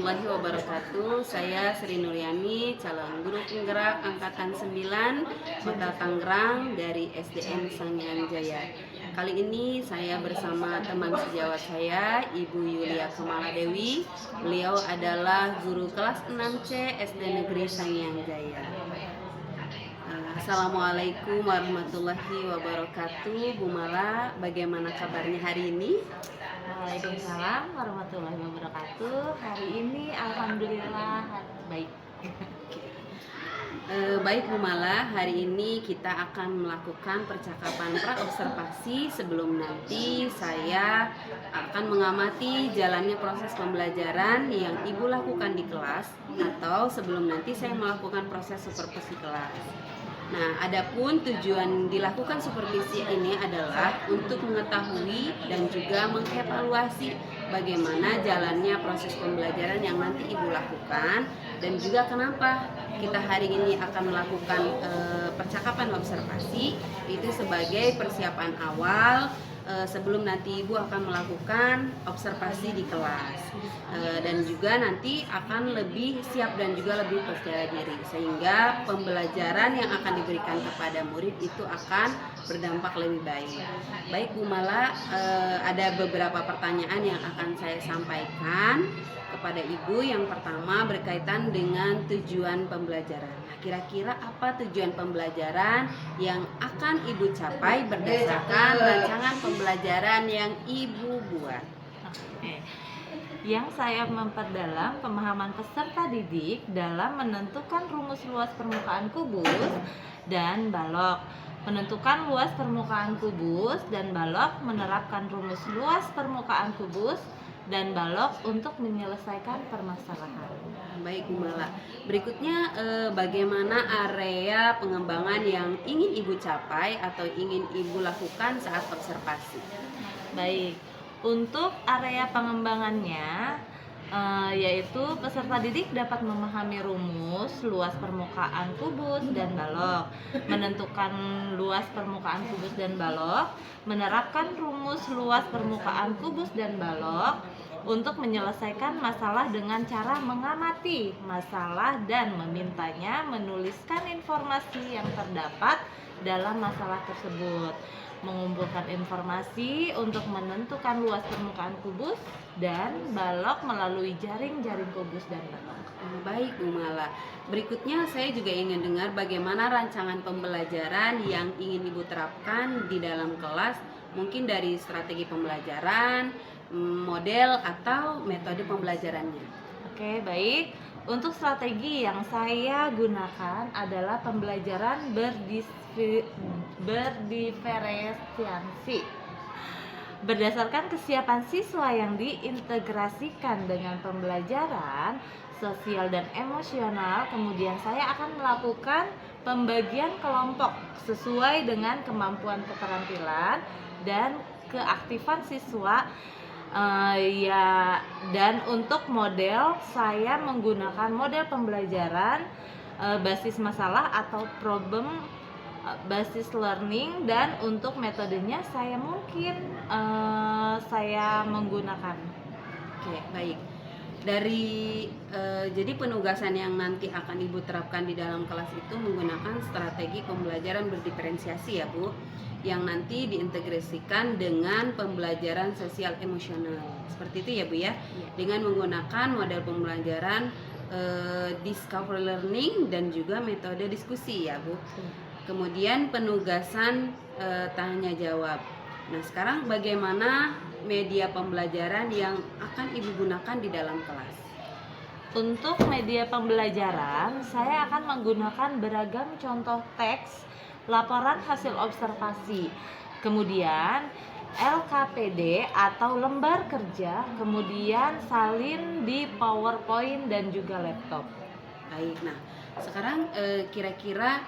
warahmatullahi wabarakatuh. Saya Sri Nuryani, calon guru penggerak angkatan 9 Kota Tangerang dari SDN Sangyang Jaya. Kali ini saya bersama teman sejawat saya, Ibu Yulia Kamala Dewi. Beliau adalah guru kelas 6C SD Negeri Sangyang Jaya. Assalamualaikum warahmatullahi wabarakatuh. Bu Mala, bagaimana kabarnya hari ini? Waalaikumsalam warahmatullahi wabarakatuh. Hari ini alhamdulillah baik. Baik Bu Mala, hari ini kita akan melakukan percakapan praobservasi sebelum nanti saya akan mengamati jalannya proses pembelajaran yang Ibu lakukan di kelas atau sebelum nanti saya melakukan proses supervisi kelas. Nah, adapun tujuan dilakukan supervisi ini adalah untuk mengetahui dan juga mengevaluasi bagaimana jalannya proses pembelajaran yang nanti Ibu lakukan dan juga kenapa kita hari ini akan melakukan percakapan observasi itu sebagai persiapan awal sebelum nanti Ibu akan melakukan observasi di kelas dan juga nanti akan lebih siap dan juga lebih percaya diri sehingga pembelajaran yang akan diberikan kepada murid itu akan berdampak lebih baik. Baik Bu Mala, ada beberapa pertanyaan yang akan saya sampaikan kepada Ibu. Yang pertama berkaitan dengan tujuan pembelajaran. Nah, kira-kira apa tujuan pembelajaran yang akan Ibu capai berdasarkan rancangan pembelajaran yang Ibu buat? Oke. Yang saya memperdalam pemahaman peserta didik dalam menentukan rumus luas permukaan kubus dan balok. Menentukan luas permukaan kubus dan balok, menerapkan rumus luas permukaan kubus dan balok untuk menyelesaikan permasalahan. Baik Bu Mala, berikutnya bagaimana area pengembangan yang ingin Ibu capai atau ingin Ibu lakukan saat observasi? Baik, untuk area pengembangannya yaitu peserta didik dapat memahami rumus luas permukaan kubus dan balok, menentukan luas permukaan kubus dan balok, menerapkan rumus luas permukaan kubus dan balok untuk menyelesaikan masalah dengan cara mengamati masalah dan memintanya menuliskan informasi yang terdapat dalam masalah tersebut, mengumpulkan informasi untuk menentukan luas permukaan kubus dan balok melalui jaring-jaring kubus dan balok. Baik Bu Mala, berikutnya saya juga ingin dengar bagaimana rancangan pembelajaran yang ingin Ibu terapkan di dalam kelas, mungkin dari strategi pembelajaran, model atau metode pembelajarannya. Oke, baik. Untuk strategi yang saya gunakan adalah pembelajaran berdiferensiasi. Berdasarkan kesiapan siswa yang diintegrasikan dengan pembelajaran sosial dan emosional, kemudian saya akan melakukan pembagian kelompok sesuai dengan kemampuan keterampilan dan keaktifan siswa. Dan untuk model saya menggunakan model pembelajaran basis masalah atau problem basis learning, dan untuk metodenya saya menggunakan. Oke, baik. Jadi penugasan yang nanti akan Ibu terapkan di dalam kelas itu menggunakan strategi pembelajaran berdiferensiasi ya Bu, yang nanti diintegrasikan dengan pembelajaran sosial emosional. Seperti itu ya Bu ya. Dengan menggunakan model pembelajaran discovery learning dan juga metode diskusi ya Bu. Kemudian penugasan tanya jawab. Nah, sekarang bagaimana media pembelajaran yang akan Ibu gunakan di dalam kelas? Untuk media pembelajaran, saya akan menggunakan beragam contoh teks, laporan hasil observasi, kemudian LKPD atau lembar kerja, kemudian salin di PowerPoint dan juga laptop. Baik, nah sekarang kira-kira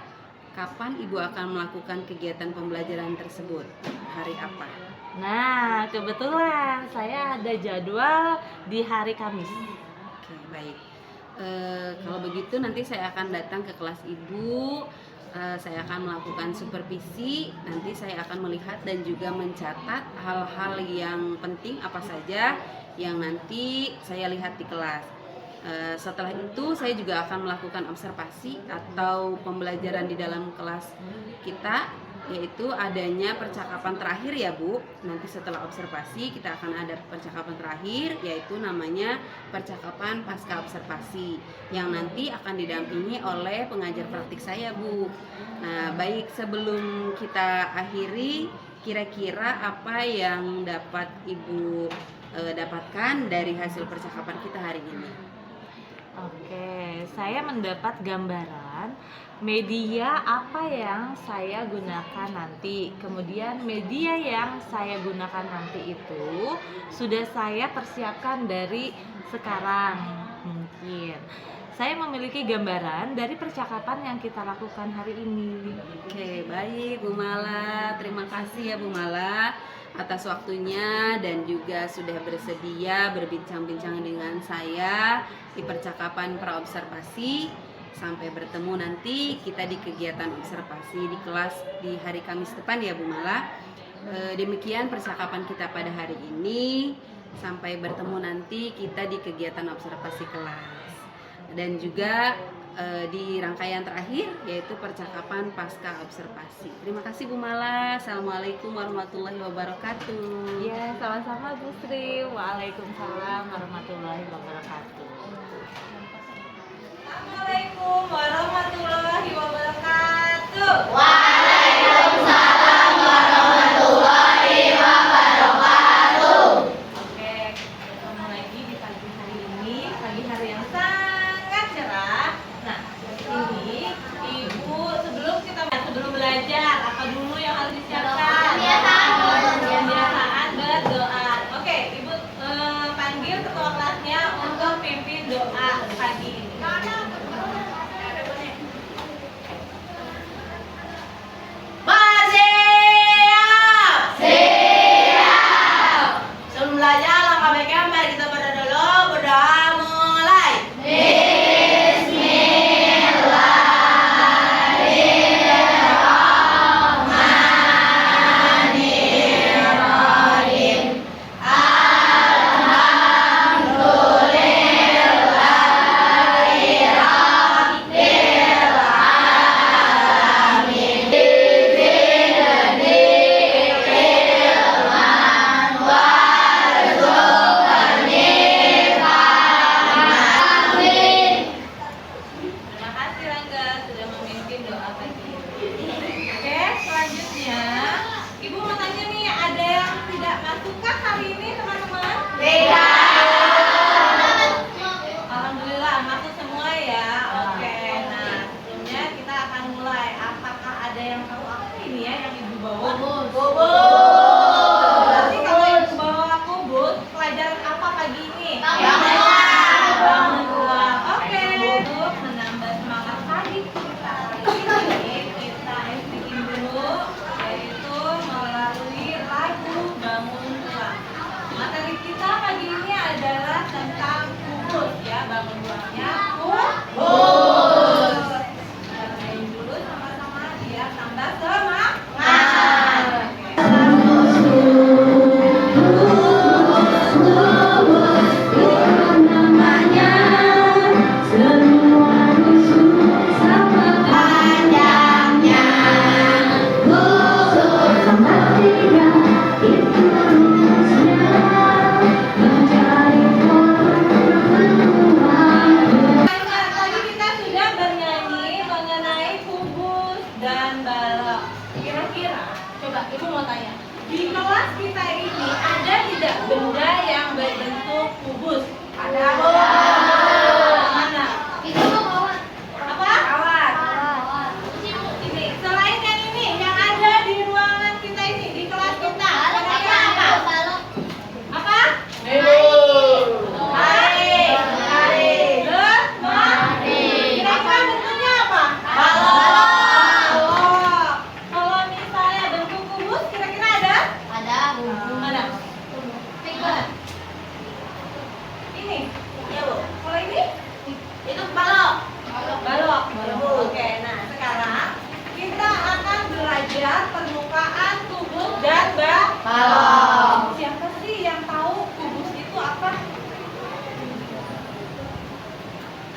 kapan Ibu akan melakukan kegiatan pembelajaran tersebut? Hari apa? Nah, kebetulan saya ada jadwal di hari Kamis. Oke, baik. Kalau begitu nanti saya akan datang ke kelas Ibu. Saya akan melakukan supervisi. Nanti saya akan melihat dan juga mencatat hal-hal yang penting apa saja yang nanti saya lihat di kelas. Setelah itu saya juga akan melakukan observasi atau pembelajaran di dalam kelas kita, yaitu adanya percakapan terakhir ya Bu. Nanti setelah observasi kita akan ada percakapan terakhir, yaitu namanya percakapan pasca observasi, yang nanti akan didampingi oleh pengajar praktik saya Bu. Nah, baik, sebelum kita akhiri, kira-kira apa yang dapat Ibu dapatkan dari hasil percakapan kita hari ini? Oke, saya mendapat gambaran media apa yang saya gunakan nanti. Kemudian media yang saya gunakan nanti itu sudah saya persiapkan dari sekarang. Mungkin saya memiliki gambaran dari percakapan yang kita lakukan hari ini. Oke, baik Bu Mala. Terima kasih ya Bu Mala atas waktunya dan juga sudah bersedia berbincang-bincang dengan saya di percakapan praobservasi. Sampai bertemu nanti kita di kegiatan observasi di kelas di hari Kamis depan ya Bu Mala. Demikian percakapan kita pada hari ini. Sampai bertemu nanti kita di kegiatan observasi kelas. Dan juga di rangkaian terakhir yaitu percakapan pasca observasi. Terima kasih Bu Mala. Assalamualaikum warahmatullahi wabarakatuh. Ya, sama-sama Bu Sri. Waalaikumsalam warahmatullahi wabarakatuh. Assalamualaikum warahmatullahi wabarakatuh. Waalaikumsalam warahmatullahi wabarakatuh. Oke, ketemu lagi di pagi hari ini, pagi hari yang sangat cerah. Nah, ini Ibu sebelum belajar apa dulu yang harus disiapkan? Pembiasaan berdoa. Oke, Ibu panggil ketua kelasnya untuk pimpin doa pagi ini. Siap. Siap. Sebelum belajar langkah baiknya mari kita berdoa dulu. Berdoa mulai. Bismillahirrahmanirrahim.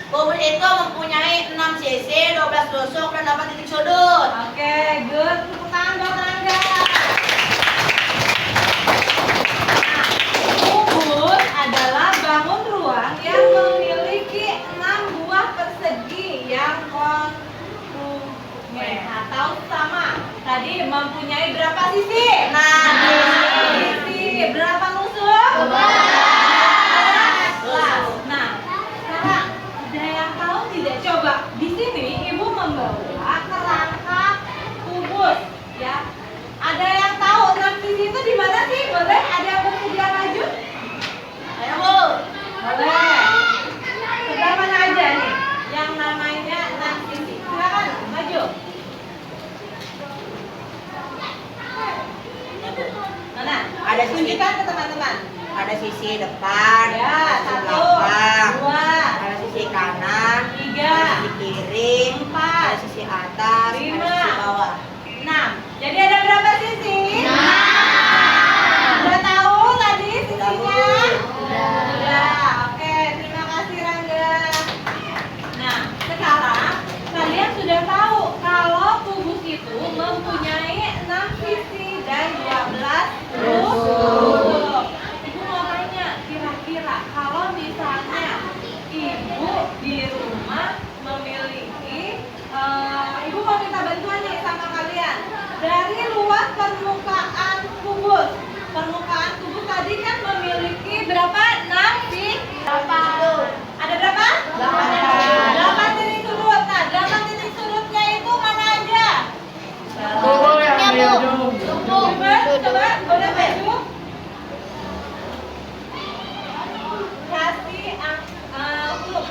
Kubus itu mempunyai 6 sisi, 12 tusuk, dan 8 titik sudut. Oke, good. Tepuk tangan buat Rangga. Kubus adalah bangun ruang yang memiliki 6 buah persegi yang kongrumen atau sama. Tadi mempunyai berapa sisi? 6 sisi. Berapa nusuk? 12. Nah, sekarang ada yang tahu tidak? Coba di sini ibu membawa kerangka kubus, ya. Ada yang tahu 6 sisi itu di mana sih? Boleh? Ada yang bersedia maju? Ayo Bu. Boleh. Sebelah mana aja nih? Yang namanya 6 sisi. Silakan maju. Mana? Ada sisi. Tunjukkan ke teman-teman. Ada sisi depan, Ya, ada sisi 1, belakang, 2, ada sisi kanan, 3, ada sisi kiri, 4, ada sisi atas, 5, ada sisi bawah. 6. Jadi ada berapa sisi? 6. Udah tahu tadi sisinya? Sudah. Oke, terima kasih Rangga. Nah, sekarang kalian sudah tahu kalau kubus itu mempunyai 6 sisi dan 12 tusuk. Ibu mau tanya, kira-kira kalau misalnya ibu di rumah memiliki ibu mau minta bantuan nih sama kalian. Dari luas permukaan kubus. Permukaan kubus tadi kan memiliki berapa? 6 sisi. Ada berapa? 8 titik sudut. Nah, 8 titik sudutnya itu mana aja? Coba, boleh maju? Kasih huruf.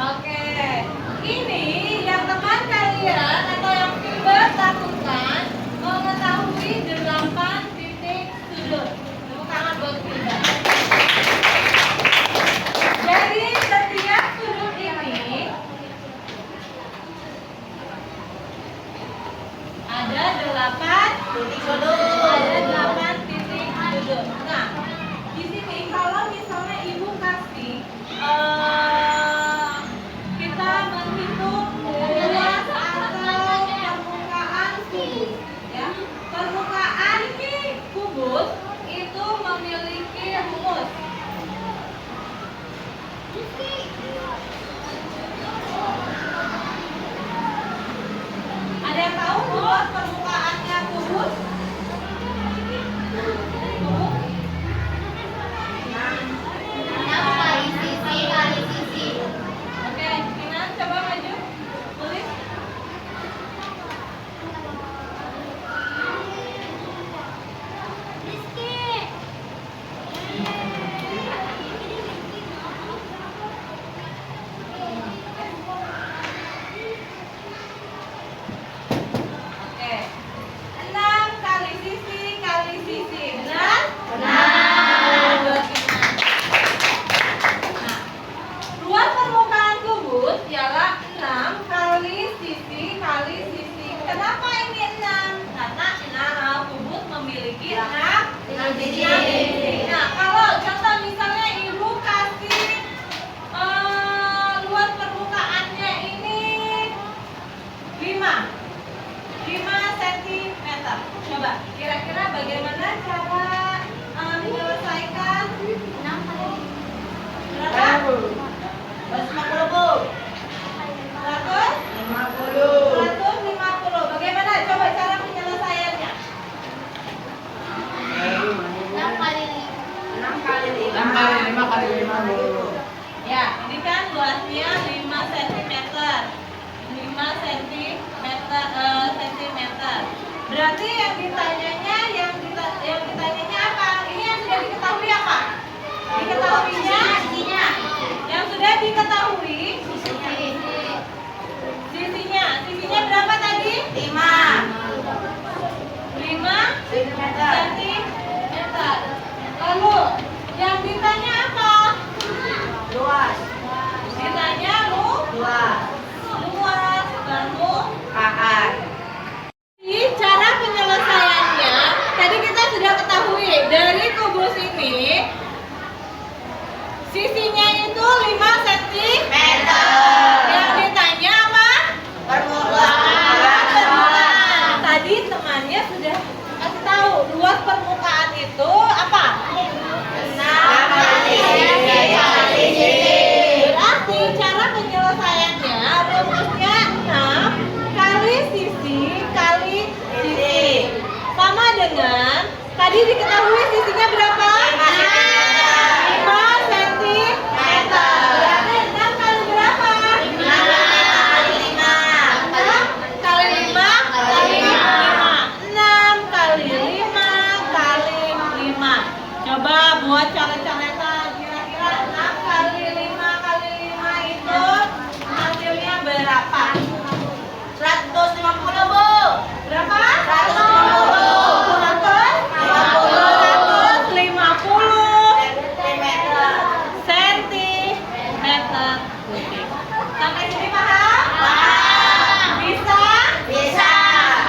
Oke, ini yang teman kalian atau yang Filbert lakukan mengetahui 8 titik sudut. Tepuk tangan buat Filbert. Dari setiap sudut ini ada 8 Titik sudut. ada 8 titik sudut. Nah, di sini kalau misalnya ibu kasih kita menghitung luas atau permukaan kubus, ya. Permukaan kubus itu memiliki rumus. Ada yang tahu luas permukaannya kubus? Oke, Kinan coba maju. Tulis. Oke. 6 kali sisi kali sisi. Benar? Buat Kinan. Nah, luas permukaan kubus ialah 6 kali sisi kali sisi. Kenapa ini 6? Karena kubus memiliki 6 sisi. Nah, kalau contoh misalnya ibu kasih luas permukaannya ini 5 cm. Coba, kira-kira bagaimana cara menyelesaikan? Berapa? 150 Bu. 100? 50. 150. Bagaimana? Coba cara penyelesaiannya. 6 kali 5 Bu. Ya, ini kan luasnya 5 cm. 5 cm. Berarti yang ditanyanya apa? Ini yang sudah diketahui apa? Diketahuinya Sisinya itu 5 cm. Yang ditanya apa? Permukaan. Tadi temannya sudah kasih tahu luas permukaan itu apa? 6 berarti cara penyelesaiannya rumusnya 6 kali sisi kali sisi. Sama dengan tadi diketahui sisinya berapa? 5 cm. Berarti 6 kali berapa? 6 kali 5 kali 5. 6 kali 5 kali 5. Coba buat coret-coretan. Kira-kira 6 kali 5 kali 5 itu hasilnya berapa? 150, Bu. Berapa? 150 sentimeter kubik. Sampai sini paham? Bisa? Bisa.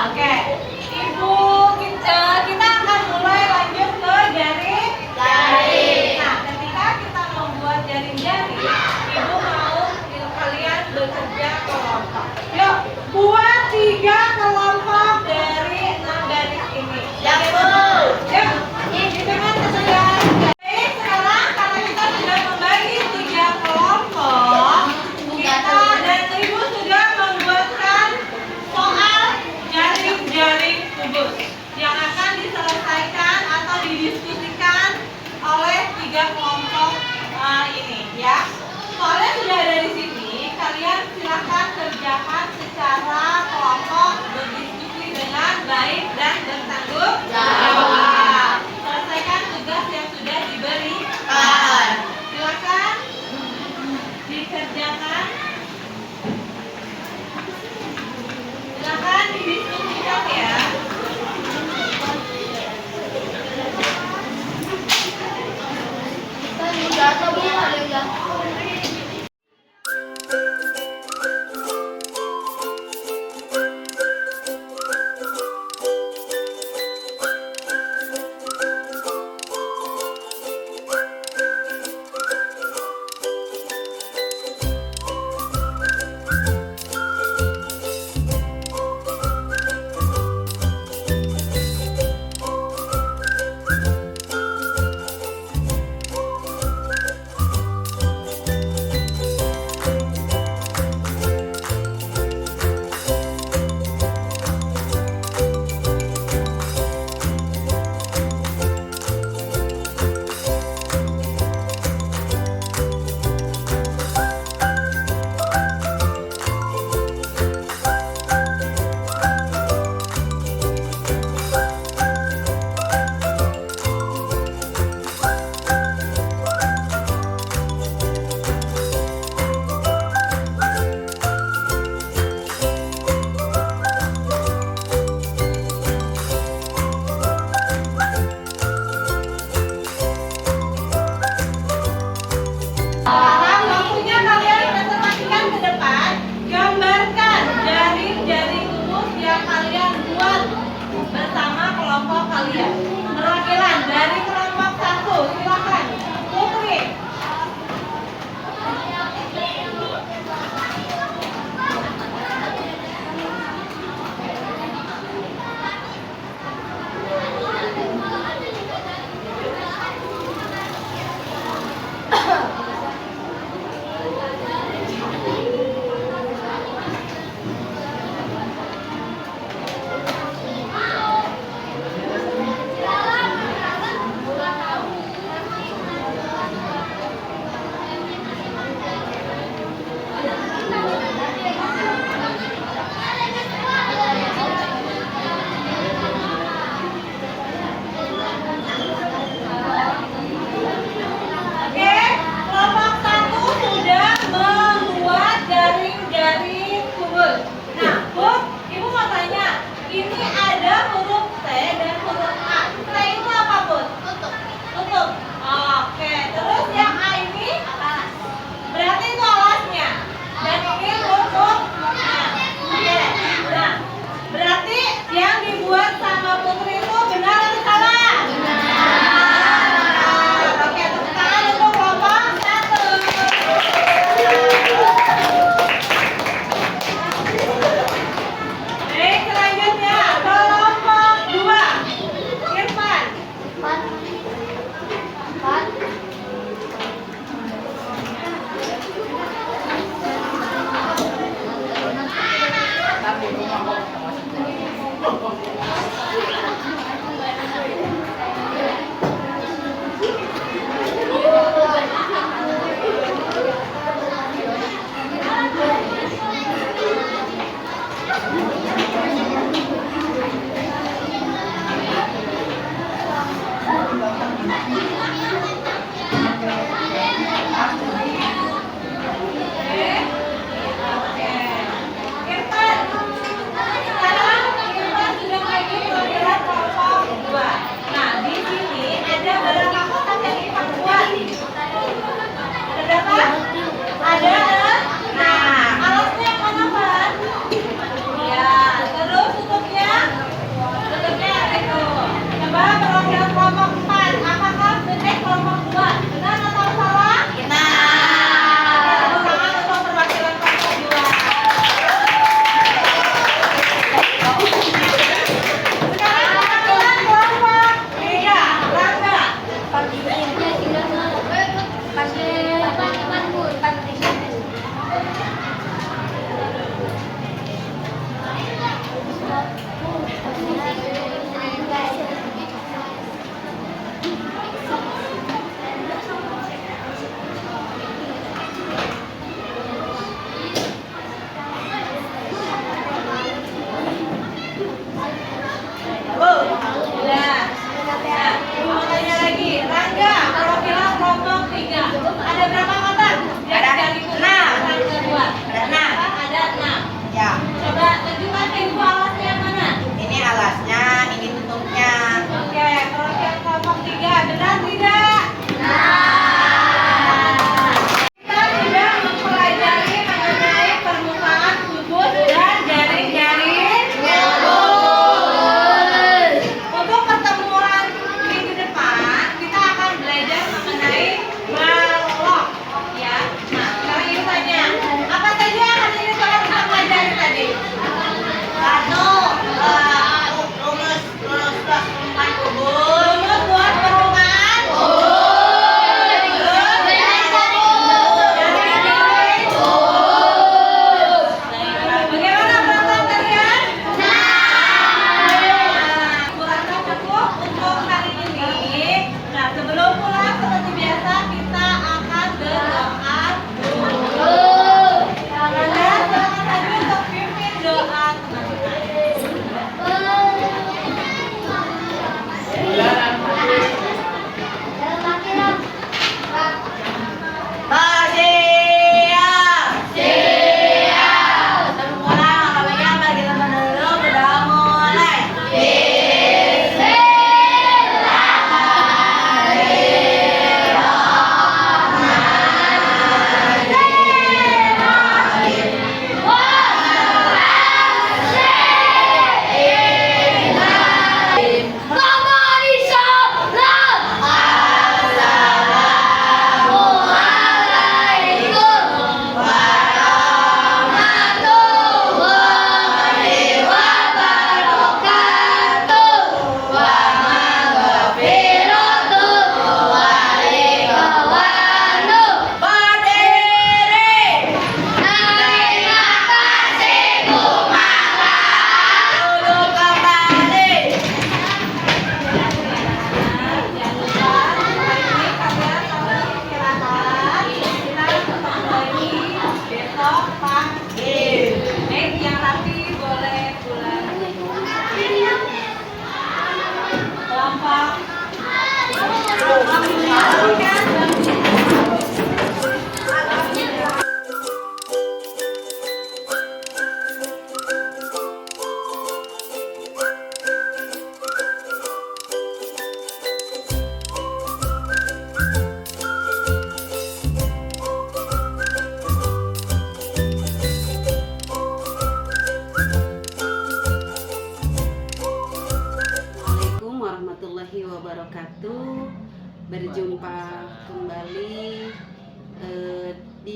Oke. Ibu, kita akan mulai lanjut ke jaring. Nah, ketika kita membuat jaring-jaring, Ibu mau kalian bekerja kelompok. Yuk, buat 3 kelompok dari 6 garis ini. Ya, Bu. Yuk, dengan kesudahan. Baik, sekarang karena kita sudah membagi 3 kelompok, kita dan Ibu sudah membuatkan soal jaring-jaring kubus yang akan diselesaikan atau didiskusikan oleh 3 kelompok ini, ya. Soalnya sudah ada di sini, kalian silakan kerjakan secara kelompok, berdiskusi dengan baik dan bertanggung jawab. Selesaikan tugas yang sudah diberikan. Silakan dikerjakan. Silakan didiskusikan ya. Sekarang waktunya kalian presentasikan ke depan, gambarkan jaring-jaring kubus yang kalian buat bersama kelompok kalian. Perwakilan dari kelompok 1, silakan. Putri.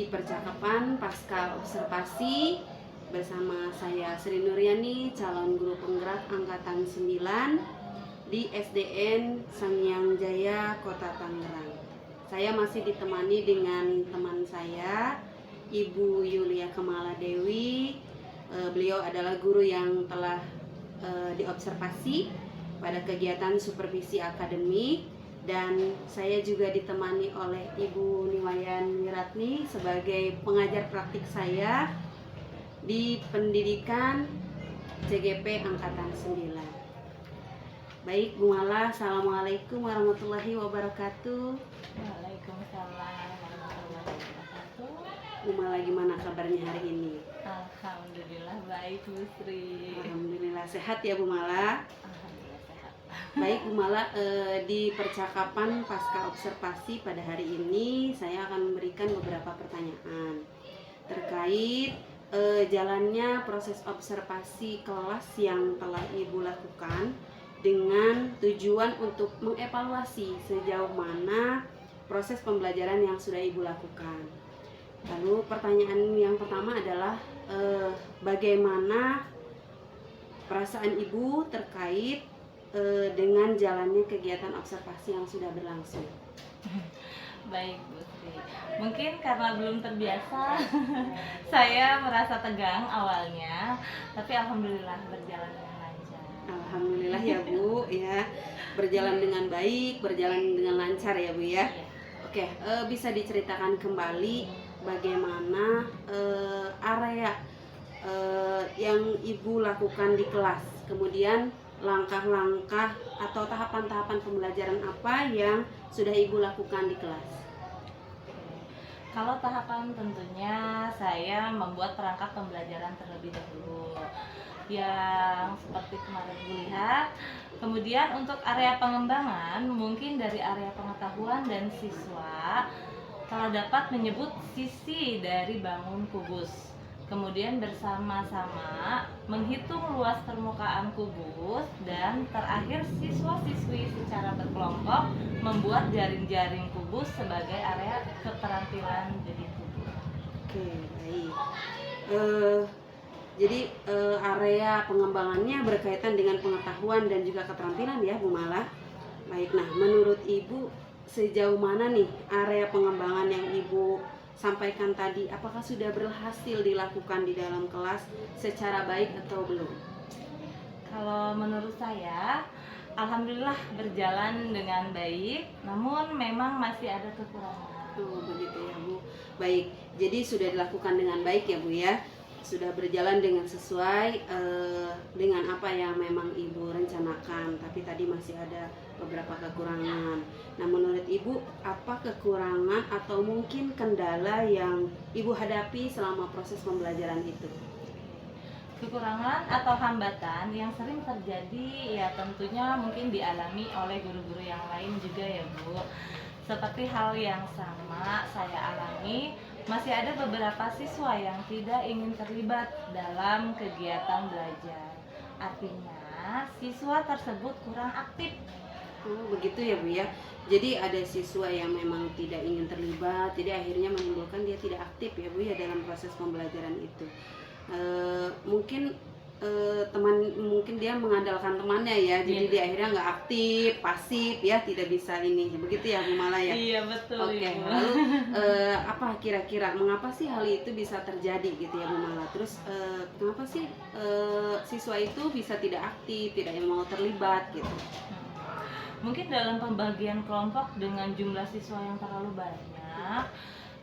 di percakapan pasca observasi bersama saya Sri Nuryani, calon guru penggerak angkatan 9 di SDN Sangyang Jaya, Kota Tangerang. Saya masih ditemani dengan teman saya, Ibu Yulia Kemala Dewi. Beliau adalah guru yang telah diobservasi pada kegiatan supervisi akademik, dan saya juga ditemani oleh Ibu Niwayan Wiratni sebagai pengajar praktik saya di pendidikan CGP Angkatan 9. Baik Bu Mala, Assalamualaikum warahmatullahi wabarakatuh. Waalaikumsalam warahmatullahi wabarakatuh. Bu Mala, gimana kabarnya hari ini? Alhamdulillah baik Bu Sri. Alhamdulillah sehat ya Bu Mala. Alhamdulillah sehat. Baik Bu Mala, di percakapan pasca observasi pada hari ini saya akan memberikan beberapa pertanyaan terkait jalannya proses observasi kelas yang telah Ibu lakukan dengan tujuan untuk mengevaluasi sejauh mana proses pembelajaran yang sudah Ibu lakukan. Lalu pertanyaan yang pertama adalah bagaimana perasaan Ibu terkait dengan jalannya kegiatan observasi yang sudah berlangsung? Baik Bu Sri, mungkin karena belum terbiasa saya merasa tegang awalnya, tapi alhamdulillah berjalan dengan lancar. Alhamdulillah ya Bu, ya berjalan dengan baik, berjalan dengan lancar ya Bu ya. Iya. Oke, bisa diceritakan kembali bagaimana area yang Ibu lakukan di kelas, kemudian langkah-langkah atau tahapan-tahapan pembelajaran apa yang sudah Ibu lakukan di kelas? Kalau tahapan tentunya saya membuat perangkat pembelajaran terlebih dahulu yang seperti kemarin dilihat. Kemudian untuk area pengembangan, mungkin dari area pengetahuan dan siswa kalau dapat menyebut sisi dari bangun kubus. Kemudian bersama-sama menghitung luas permukaan kubus, dan terakhir siswa-siswi secara berkelompok membuat jaring-jaring kubus sebagai area keterampilan jadi kubus. Oke, baik. Jadi area pengembangannya berkaitan dengan pengetahuan dan juga keterampilan ya Bu Mala. Baik, nah menurut Ibu sejauh mana nih area pengembangan yang Ibu sampaikan tadi, apakah sudah berhasil dilakukan di dalam kelas secara baik atau belum? Kalau menurut saya, alhamdulillah berjalan dengan baik, namun memang masih ada kekurangan. Oh begitu ya Bu. Baik, jadi sudah dilakukan dengan baik ya Bu ya. Sudah berjalan dengan sesuai dengan apa yang memang Ibu rencanakan, tapi tadi masih ada beberapa kekurangan. Nah menurut Ibu, apa kekurangan atau mungkin kendala yang Ibu hadapi selama proses pembelajaran itu? Kekurangan atau hambatan yang sering terjadi ya tentunya mungkin dialami oleh guru-guru yang lain juga ya Bu. Seperti hal yang sama saya alami, masih ada beberapa siswa yang tidak ingin terlibat dalam kegiatan belajar. Artinya, siswa tersebut kurang aktif. Oh begitu ya Bu ya. Jadi ada siswa yang memang tidak ingin terlibat, jadi akhirnya menimbulkan dia tidak aktif ya Bu ya dalam proses pembelajaran itu. Mungkin mungkin dia mengandalkan temannya ya, jadi dia akhirnya nggak aktif, pasif ya, tidak bisa ini, begitu ya Bu Mala ya. Iya betul. Oke, Ibu. lalu apa kira-kira mengapa sih hal itu bisa terjadi gitu ya Bu Mala? Terus kenapa sih siswa itu bisa tidak aktif, tidak mau terlibat gitu? Mungkin dalam pembagian kelompok dengan jumlah siswa yang terlalu banyak,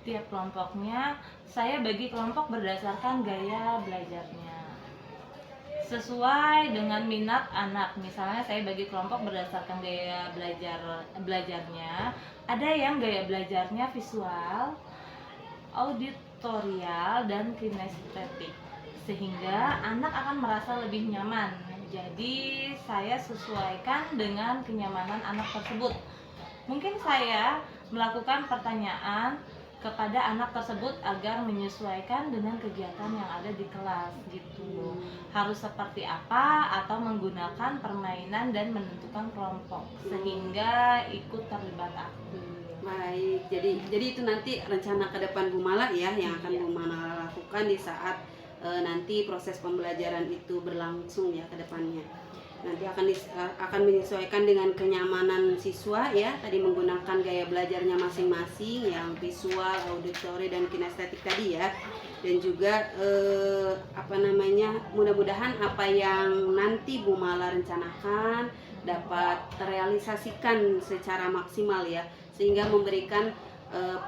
tiap kelompoknya saya bagi kelompok berdasarkan gaya belajarnya sesuai dengan minat anak. Misalnya saya bagi kelompok berdasarkan gaya belajarnya. Ada yang gaya belajarnya visual, auditorial, dan kinestetik, sehingga anak akan merasa lebih nyaman. Jadi saya sesuaikan dengan kenyamanan anak tersebut. Mungkin saya melakukan pertanyaan kepada anak tersebut agar menyesuaikan dengan kegiatan yang ada di kelas gitu. Harus seperti apa, atau menggunakan permainan dan menentukan kelompok sehingga ikut terlibat aktif. Baik, jadi itu nanti rencana ke depan Bu Mala ya yang akan Bu Mala lakukan di saat nanti proses pembelajaran itu berlangsung ya ke depannya. Nanti akan menyesuaikan dengan kenyamanan siswa ya, tadi menggunakan gaya belajarnya masing-masing yang visual, auditory dan kinestetik tadi ya. Dan juga mudah-mudahan apa yang nanti Bu Mala rencanakan dapat terrealisasikan secara maksimal ya, sehingga memberikan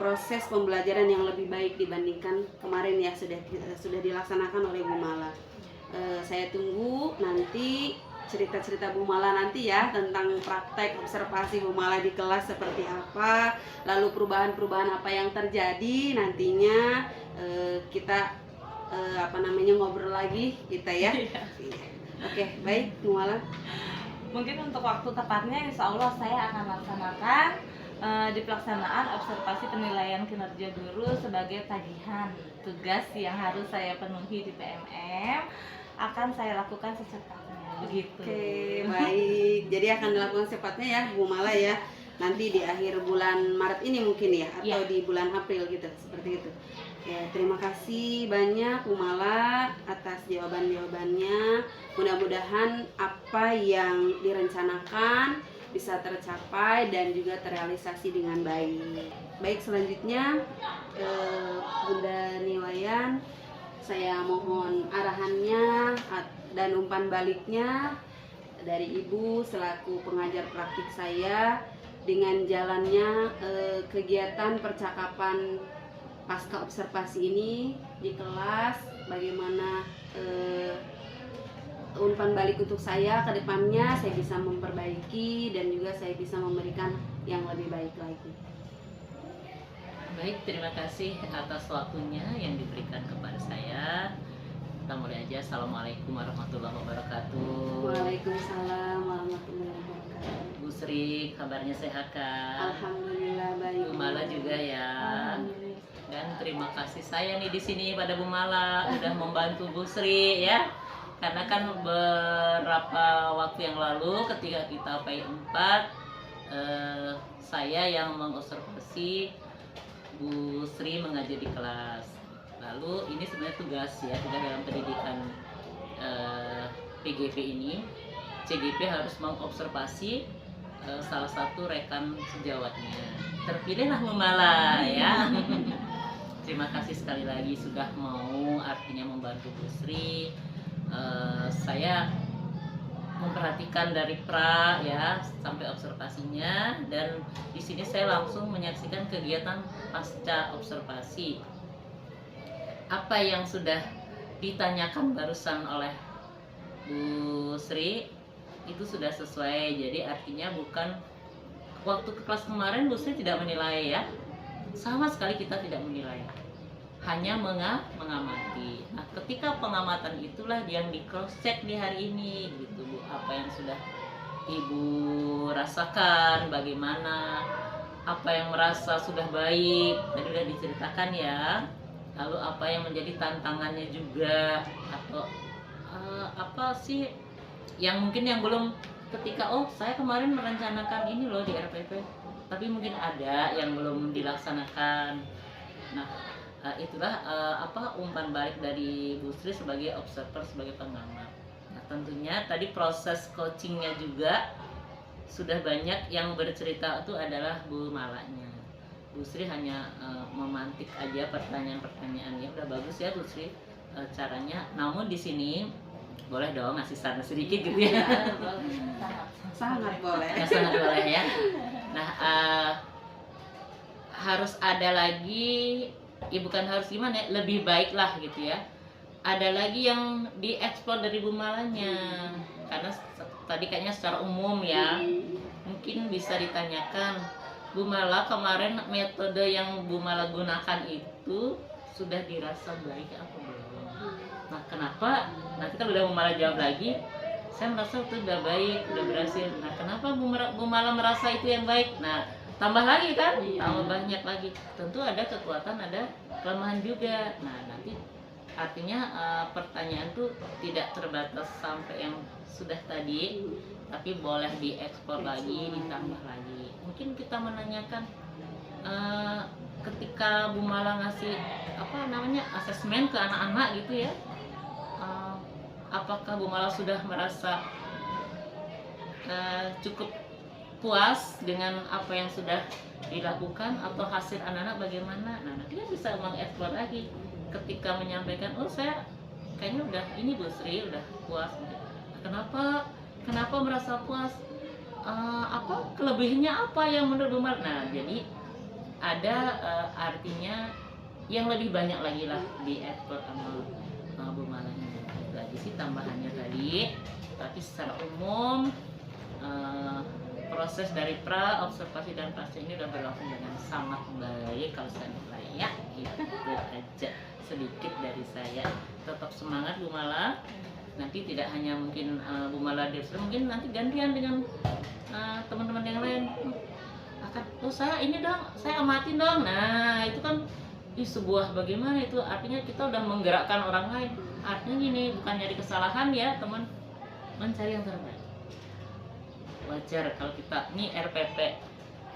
proses pembelajaran yang lebih baik dibandingkan kemarin ya sudah dilaksanakan oleh Bu Mala. Saya tunggu nanti cerita-cerita Bu Mala nanti ya tentang praktek observasi Bu Mala di kelas seperti apa, lalu perubahan-perubahan apa yang terjadi nantinya kita ngobrol lagi kita ya. Oke, baik Bu Mala. Mungkin untuk waktu tepatnya insya Allah saya akan laksanakan di pelaksanaan observasi penilaian kinerja guru sebagai tagihan tugas yang harus saya penuhi di PMM akan saya lakukan secepatnya begitu. Oke, baik. Jadi akan dilakukan secepatnya ya Bu Mala ya. Nanti di akhir bulan Maret ini mungkin ya atau di bulan April gitu, seperti itu. Ya, terima kasih banyak Bu Mala atas jawaban-jawabannya. Mudah-mudahan apa yang direncanakan bisa tercapai dan juga terrealisasi dengan baik. Baik, selanjutnya Bunda Niwayan, saya mohon arahannya dan umpan baliknya dari Ibu selaku pengajar praktik saya dengan jalannya kegiatan percakapan pasca observasi ini di kelas. Bagaimana umpan balik untuk saya ke depannya, saya bisa memperbaiki dan juga saya bisa memberikan yang lebih baik lagi. Baik, terima kasih atas waktunya yang diberikan kepada saya. Kita mulai aja. Assalamualaikum warahmatullahi wabarakatuh. Waalaikumsalam warahmatullahi wabarakatuh. Bu Sri, kabarnya sehat kan? Alhamdulillah baik. Bu Mala juga ya. Alhamdulillah. Dan terima kasih saya nih di sini pada Bu Mala udah membantu Bu Sri ya. Karena kan beberapa waktu yang lalu ketika kita P4 saya yang mengobservasi Bu Sri mengajar di kelas. Lalu ini sebenarnya tugas dalam pendidikan PGP ini. CGP harus mengobservasi salah satu rekan sejawatnya. Terpilihlah Bu Mala ya. Terima kasih sekali lagi sudah mau artinya membantu Bu Sri. Saya memperhatikan dari pra ya sampai observasinya, dan di sini saya langsung menyaksikan kegiatan pasca observasi. Apa yang sudah ditanyakan barusan oleh Bu Sri itu sudah sesuai. Jadi artinya bukan waktu ke kelas kemarin Bu Sri tidak menilai ya, sama sekali kita tidak menilai, hanya mengamati. Nah, ketika pengamatan itulah yang di cross check di hari ini gitu Bu, apa yang sudah Ibu rasakan, bagaimana, apa yang merasa sudah baik tadi sudah diceritakan ya. Lalu apa yang menjadi tantangannya juga, atau apa sih yang mungkin yang belum, ketika saya kemarin merencanakan ini loh di RPP, tapi mungkin ada yang belum dilaksanakan. Nah, itulah umpan balik dari Bu Sri sebagai observer, sebagai pengamat. Nah, tentunya tadi proses coachingnya juga sudah banyak yang bercerita itu adalah Bu Malanya. Bu Sri hanya memantik aja pertanyaan-pertanyaannya. Udah bagus ya Bu Sri caranya. Namun di sini boleh dong ngasih saran sedikit gitu ya. Sangat boleh. Ya, sangat boleh ya. Nah, harus ada lagi, ya bukan harus gimana ya, lebih baik lah gitu ya. Ada lagi yang dieksplor dari Bu Malanya. Karena tadi kayaknya secara umum ya, mungkin bisa ditanyakan, Bu Mala kemarin metode yang Bu Mala gunakan itu sudah dirasa baik apa belum? Nah, kenapa? Nanti kan udah Bu Mala jawab lagi, saya merasa itu udah baik, udah berhasil. Nah, kenapa Bu Mala merasa itu yang baik? Nah, tambah lagi kan, tambah banyak lagi. Tentu ada kekuatan, ada kelemahan juga. Nah, nanti artinya pertanyaan tuh tidak terbatas sampai yang sudah tadi, tapi boleh diekspor lagi, ditambah lagi. Mungkin kita menanyakan eh, ketika Bu Mala ngasih asesmen ke anak-anak gitu ya, apakah Bu Mala sudah merasa cukup puas dengan apa yang sudah dilakukan, atau hasil anak-anak bagaimana? Nah, nanti kan bisa mengeksplor lagi ketika menyampaikan, oh saya kayaknya udah ini Bu Sri udah puas. Kenapa merasa puas? Apa kelebihnya, apa yang menurut Bu Mala? Nah, jadi ada artinya yang lebih banyak lagi lah di eksplor sama Bu Mala. Itu aja sih tambahannya tadi. Tapi secara umum proses dari pra, observasi dan pasca ini udah berlangsung dengan sangat baik kalau saya nilai ya. Gitu aja sedikit dari saya. Tetap semangat Bu Mala. Nanti tidak hanya mungkin Bu Mala Depsra, mungkin nanti gantian dengan teman-teman yang lain. Oh saya ini dong, saya amatin dong. Nah itu kan sebuah bagaimana itu, artinya kita udah menggerakkan orang lain. Artinya gini, bukan nyari kesalahan ya teman, mencari yang terbaik. Wajar kalau kita nih RPP,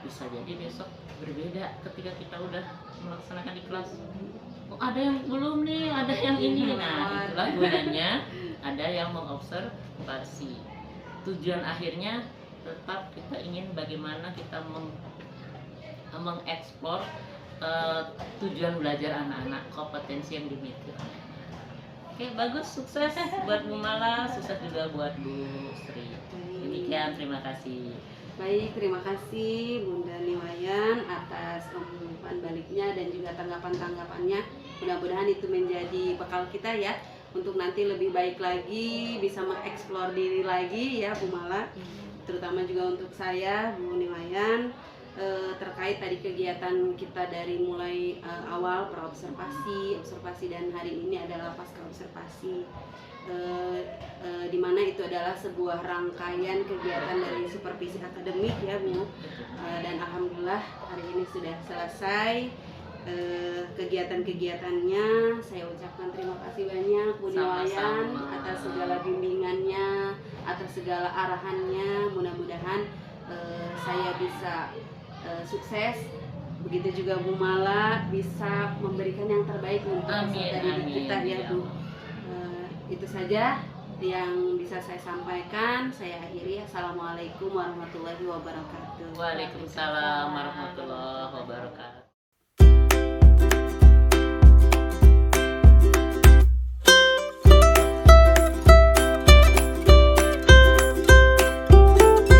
bisa jadi besok berbeda ketika kita udah melaksanakan di kelas. Oh, ada yang belum nih, ada yang ini. Nah itulah gunanya ada yang mengobservasi. Tujuan akhirnya tetap kita ingin bagaimana kita mengeksplor tujuan belajar anak-anak, kompetensi yang dimiliki oleh anak. Oke, bagus, sukses buat Bu Mala, sukses juga buat Bu Sri. Demikian, terima kasih. Baik, terima kasih Bunda Niwayan atas umpan baliknya dan juga tanggapan-tanggapannya. Mudah-mudahan itu menjadi bekal kita ya, untuk nanti lebih baik lagi, bisa mengeksplor diri lagi ya Bu Mala. Terutama juga untuk saya, Bu Niwayan, terkait tadi kegiatan kita dari mulai awal praobservasi, observasi, dan hari ini adalah pasca observasi, di mana itu adalah sebuah rangkaian kegiatan dari supervisi akademik ya Bu, dan alhamdulillah hari ini sudah selesai kegiatan-kegiatannya. Saya ucapkan terima kasih banyak Bu Niwayan atas segala bimbingannya, atas segala arahannya. Mudah-mudahan saya bisa sukses, begitu juga Bu Mala bisa memberikan yang terbaik untuk peserta didik kita ya Bu. Itu saja yang bisa saya sampaikan. Saya akhiri. Assalamualaikum warahmatullahi wabarakatuh. Waalaikumsalam warahmatullahi wabarakatuh.